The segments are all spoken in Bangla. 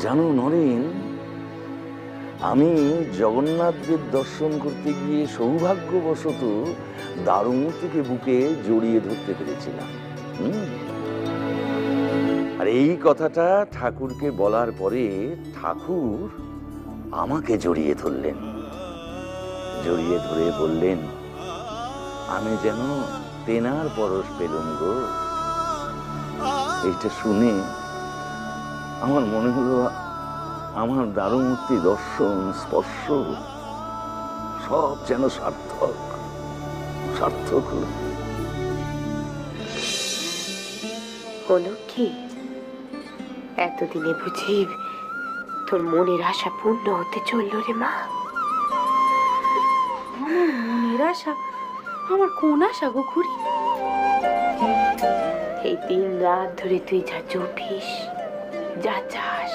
জানো নরেন, আমি জগন্নাথ দেব দর্শন করতে গিয়ে সৌভাগ্যবশত দারুমূর্তিকে বুকে জড়িয়ে ধরতে পেরেছিলাম। আর এই কথাটা ঠাকুরকে বলার পরে ঠাকুর আমাকে জড়িয়ে ধরলেন, জড়িয়ে ধরে বললেন, আমি যেন তেনার পরশ পেলুম গো। এইটা শুনে আমার মনে হলো আমার দারুমূর্তি দর্শন স্পর্শ সব যেন সার্থক সার্থক হলো কি? এতদিনে বুঝি তোর মনের আশা পূর্ণ হতে চললো রে মা? আমার মনের আশা? আমার কোন আশা গো খুড়ি? এই দিন রাত ধরে তুই যা জপিস, যা চাস।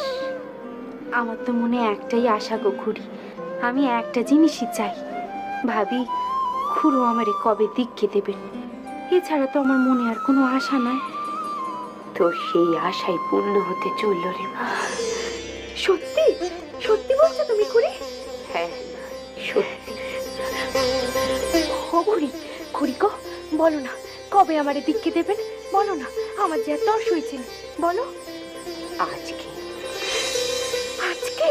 আমার তো মনে একটাই আশা গো খুড়ি, আমি একটা জিনিসই চাই। ভাবি খুড়ো আমারে কবে দীক্ষে দেবেন, এছাড়া তো আমার মনে আর কোনো আশা নাই। তোর সেই আশাই পূর্ণ হতে চললো রে মা। সত্যি সত্যি বলছো তুমি খুড়ি? হ্যাঁ সত্যি। ও খুড়ি, খুড়ি গো বলো না, কবে আমারে দীক্ষে দেবেন? বলো না, আমার যে তর্স হয়েছিল, বলো। আজকে। আজকে?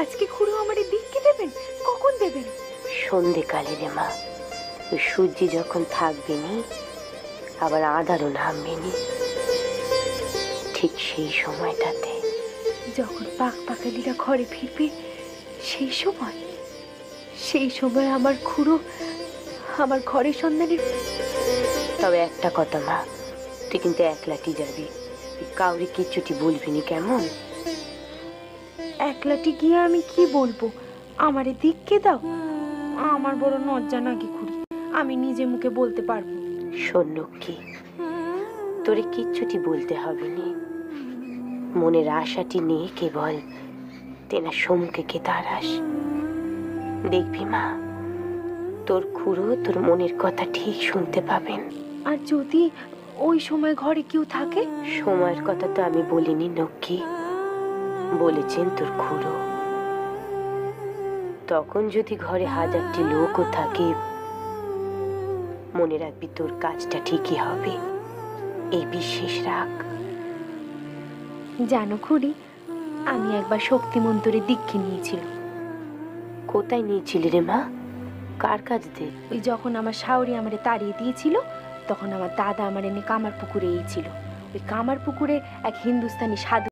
আজকে খুড়ো আমারে দীক্ষে দেবেন? কখন দেবেন? সন্ধেকালে রে মা, ওই সূর্য যখন থাকবে নি, আবার আঁধারও নামবে নি, ঠিক সেই সময়টাতে। যখন পাক পাকালিরা ঘরে ফিরবে, সেই সময়? সেই সময় আমার খুড়ো আমার ঘরের সন্ধানে। তবে একটা কথা মা, তুই কিন্তু একলাটি যাবি, কাউরে কিচ্ছুটি বলবি নি, কেমন? একলাটি গিয়ে আমি কি বলবো? আমারে দীক্ষে দাও। আমার বড় লজ্জা নাকি খুড়ি, আমি নিজে মুখে বলতে পারবো। শোন লক্ষ্মী, তোরে কিচ্ছুটি বলতে হবে নি, মনের আশাটি নিয়ে কেবল তেনা সম্মুখে দাঁড়াস। দেখবি মা, তোর খুড়ো তোর মনের কথা ঠিক শুনতে পাবেন। আর যদি ওই সময় ঘরে কেউ থাকে? সময়ের কথা তো আমি বলিনি লক্ষ্মী, বলেছেন তোর খুড়ো। তখন যদি ঘরে হাজারটি লোকও থাকে, মনে রাখবি তোর কাজটা ঠিকই হবে, এই বিশ্বাস রাখ। জানো খুড়ি, আমি একবার শক্তি মন্ত্রে দীক্ষে নিয়েছিল। কোথায় নিয়েছিলি রে মা? কার কাজ দে? ওই যখন আমার শাওরি আমারে তাড়িয়ে দিয়েছিল, তখন আমার দাদা আমার এনে কামার পুকুরে এই ছিল। ওই কামার পুকুরে এক হিন্দুস্তানি সাধু